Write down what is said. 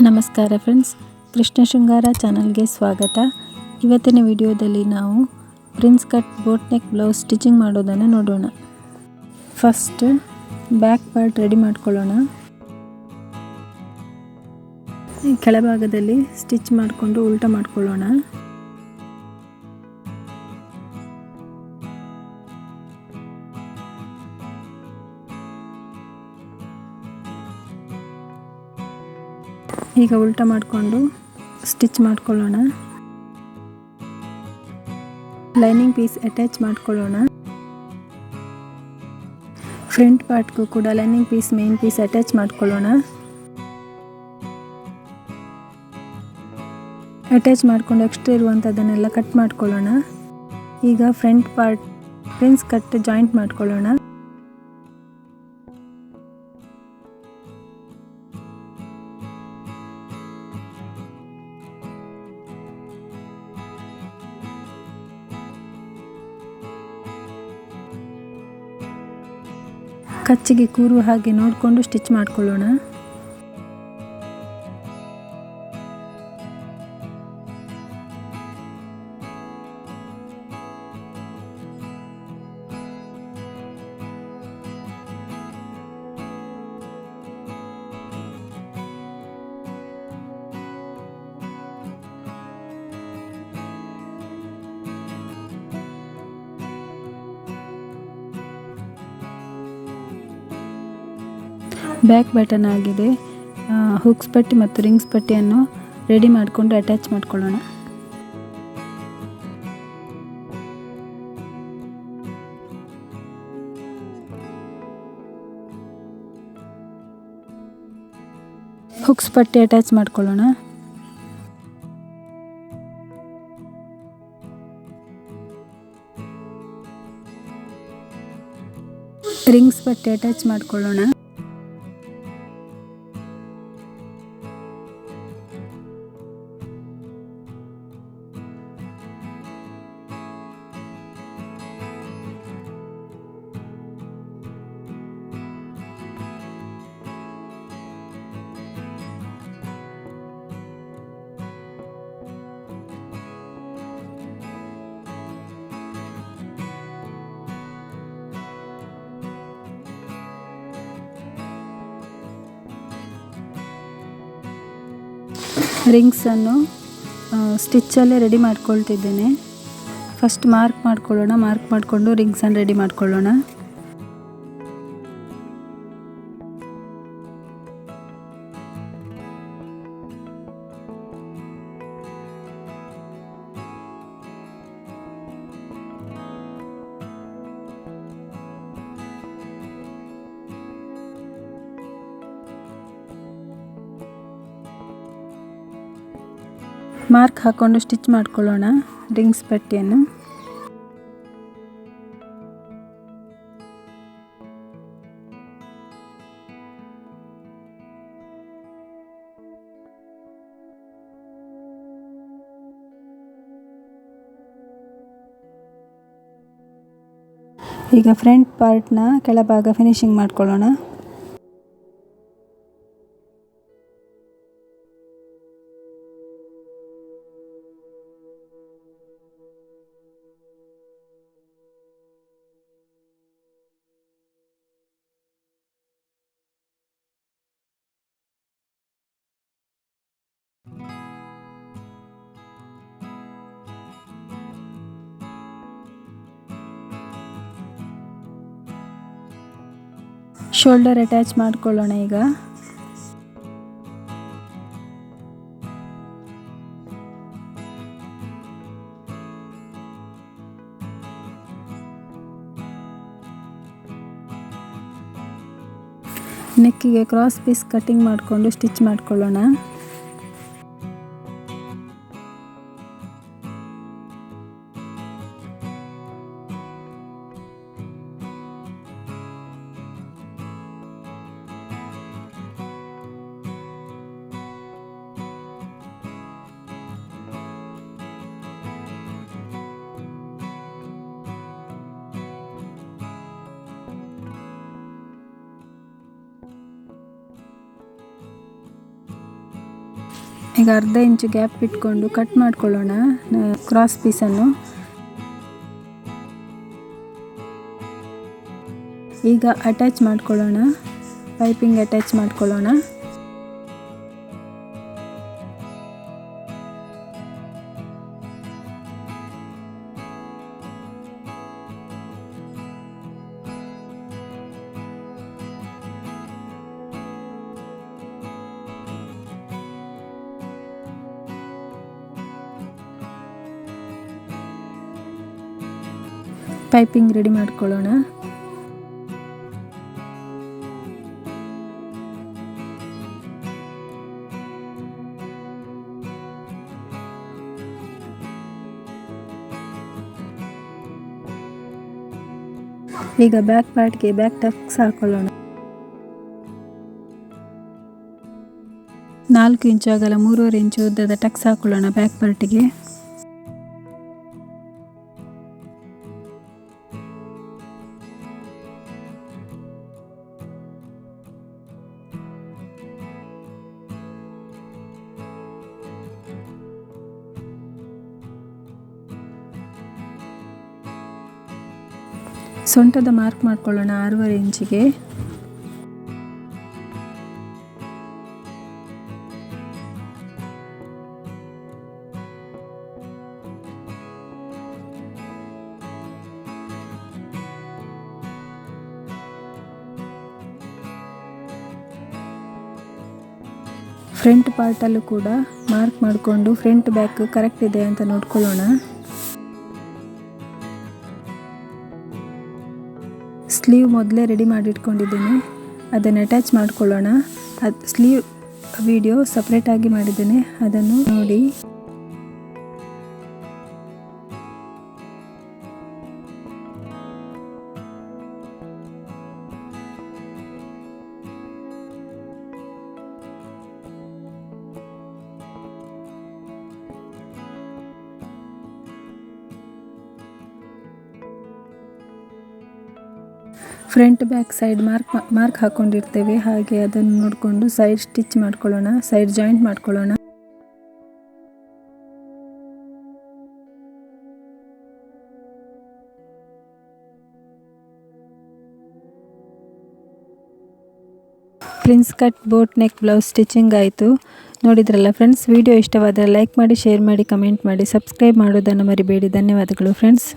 ನಮಸ್ಕಾರ ಫ್ರೆಂಡ್ಸ್, ಕೃಷ್ಣ ಶೃಂಗಾರ ಚಾನಲ್ಗೆ ಸ್ವಾಗತ. ಇವತ್ತಿನ ವಿಡಿಯೋದಲ್ಲಿ ನಾವು prince cut boat neck blouse stitching ಮಾಡೋದನ್ನು ನೋಡೋಣ. ಫಸ್ಟ್ ಬ್ಯಾಕ್ ಪಾರ್ಟ್ ರೆಡಿ ಮಾಡ್ಕೊಳ್ಳೋಣ. ಕೆಳಭಾಗದಲ್ಲಿ ಸ್ಟಿಚ್ ಮಾಡಿಕೊಂಡು ಉಲ್ಟಾ ಮಾಡ್ಕೊಳ್ಳೋಣ. ಈಗ ಉಲ್ಟಾ ಮಾಡಿಕೊಂಡು ಸ್ಟಿಚ್ ಮಾಡ್ಕೊಳ್ಳೋಣ. ಲೈನಿಂಗ್ ಪೀಸ್ ಅಟ್ಯಾಚ್ ಮಾಡ್ಕೊಳ್ಳೋಣ. ಫ್ರಂಟ್ ಪಾರ್ಟ್ಗೂ ಕೂಡ lining piece main piece attach ಮಾಡ್ಕೊಳ್ಳೋಣ. ಅಟ್ಯಾಚ್ ಮಾಡಿಕೊಂಡು ಎಕ್ಸ್ಟ್ರಾ ಇರುವಂಥದ್ದನ್ನೆಲ್ಲ ಕಟ್ ಮಾಡ್ಕೊಳ್ಳೋಣ. ಈಗ front part princess cut joint ಮಾಡ್ಕೊಳ್ಳೋಣ. ಕಚ್ಚಿಗೆ ಕೂರುವ ಹಾಗೆ ನೋಡಿಕೊಂಡು ಸ್ಟಿಚ್ ಮಾಡ್ಕೊಳ್ಳೋಣ. ಬ್ಯಾಕ್ ಬಟನ್ ಆಗಿದೆ. ಹುಕ್ಸ್ ಪಟ್ಟಿ ಮತ್ತು ರಿಂಗ್ಸ್ ಪಟ್ಟಿಯನ್ನು ರೆಡಿ ಮಾಡಿಕೊಂಡು ಅಟ್ಯಾಚ್ ಮಾಡ್ಕೊಳ್ಳೋಣ. ಹುಕ್ಸ್ ಪಟ್ಟಿ ಅಟ್ಯಾಚ್ ಮಾಡ್ಕೊಳ್ಳೋಣ. ರಿಂಗ್ಸ್ ಪಟ್ಟಿ ಅಟ್ಯಾಚ್ ಮಾಡ್ಕೊಳ್ಳೋಣ. ರಿಂಗ್ಸನ್ನು ಸ್ಟಿಚ್ಚಲ್ಲೇ ರೆಡಿ ಮಾಡ್ಕೊಳ್ತಿದ್ದೇನೆ. ಫಸ್ಟ್ ಮಾರ್ಕ್ ಮಾಡ್ಕೊಳ್ಳೋಣ. ಮಾರ್ಕ್ ಮಾಡಿಕೊಂಡು ರಿಂಗ್ಸನ್ನು ರೆಡಿ ಮಾಡ್ಕೊಳ್ಳೋಣ. ಮಾರ್ಕ್ ಹಾಕ್ಕೊಂಡು ಸ್ಟಿಚ್ ಮಾಡ್ಕೊಳ್ಳೋಣ ರಿಂಗ್ಸ್ ಪಟ್ಟಿಯನ್ನು. ಈಗ ಫ್ರಂಟ್ ಪಾರ್ಟ್ನ ಕೆಳಭಾಗ ಫಿನಿಶಿಂಗ್ ಮಾಡ್ಕೊಳ್ಳೋಣ. ಶೋಲ್ಡರ್ ಅಟ್ಯಾಚ್ ಮಾಡ್ಕೊಳ್ಳೋಣ. ಈಗ ನೆಕ್ಕಿಗೆ ಕ್ರಾಸ್ ಪೀಸ್ ಕಟಿಂಗ್ ಮಾಡಿಕೊಂಡು ಸ್ಟಿಚ್ ಮಾಡ್ಕೊಳ್ಳೋಣ. ಈಗ ಅರ್ಧ ಇಂಚು ಗ್ಯಾಪ್ ಇಟ್ಕೊಂಡು ಕಟ್ ಮಾಡ್ಕೊಳ್ಳೋಣ ಕ್ರಾಸ್ ಪೀಸನ್ನು. ಈಗ ಅಟ್ಯಾಚ್ ಮಾಡ್ಕೊಳ್ಳೋಣ, ಪೈಪಿಂಗ್ ಅಟ್ಯಾಚ್ ಮಾಡ್ಕೊಳ್ಳೋಣ. ಪೈಪಿಂಗ್ ರೆಡಿ ಮಾಡ್ಕೊಳ್ಳೋಣ. ಈಗ ಬ್ಯಾಕ್ ಪಾರ್ಟ್ಗೆ ಬ್ಯಾಕ್ ಟಕ್ಸ್ ಹಾಕೊಳ್ಳೋಣ. 4 ಇಂಚು ಅಗಲ 3.5 ಇಂಚು ಉದ್ದದ ಟಕ್ಸ್ ಹಾಕೊಳ್ಳೋಣ ಬ್ಯಾಕ್ ಪಾರ್ಟಿಗೆ. ಸೊಂಟದ ಮಾರ್ಕ್ ಮಾಡ್ಕೊಳ್ಳೋಣ 6.5 ಇಂಚಿಗೆ. ಫ್ರಂಟ್ ಪಾರ್ಟಲ್ಲೂ ಕೂಡ ಮಾರ್ಕ್ ಮಾಡಿಕೊಂಡು ಫ್ರಂಟ್ ಬ್ಯಾಕ್ ಕರೆಕ್ಟ್ ಇದೆ ಅಂತ ನೋಡ್ಕೊಳ್ಳೋಣ. ಸ್ಲೀವ್ ಮೊದಲೇ ರೆಡಿ ಮಾಡಿಟ್ಕೊಂಡಿದ್ದೇನೆ, ಅದನ್ನು ಅಟ್ಯಾಚ್ ಮಾಡ್ಕೊಳ್ಳೋಣ. ಅದು ಸ್ಲೀವ್ ವಿಡಿಯೋ ಸಪ್ರೇಟಾಗಿ ಮಾಡಿದ್ದೇನೆ, ಅದನ್ನು ನೋಡಿ. ಫ್ರಂಟ್ ಬ್ಯಾಕ್ ಸೈಡ್ ಮಾರ್ಕ್ ಹಾಕ್ಕೊಂಡಿರ್ತೇವೆ, ಹಾಗೆ ಅದನ್ನು ನೋಡಿಕೊಂಡು ಸೈಡ್ ಸ್ಟಿಚ್ ಮಾಡ್ಕೊಳ್ಳೋಣ, ಸೈಡ್ ಜಾಯಿಂಟ್ ಮಾಡ್ಕೊಳ್ಳೋಣ. Prince cut boat neck blouse stitching ಆಯಿತು. ನೋಡಿದ್ರಲ್ಲ ಫ್ರೆಂಡ್ಸ್, ವಿಡಿಯೋ ಇಷ್ಟವಾದರೆ ಲೈಕ್ ಮಾಡಿ, ಶೇರ್ ಮಾಡಿ, ಕಮೆಂಟ್ ಮಾಡಿ, ಸಬ್ಸ್ಕ್ರೈಬ್ ಮಾಡೋದನ್ನು ಮರಿಬೇಡಿ. ಧನ್ಯವಾದಗಳು ಫ್ರೆಂಡ್ಸ್.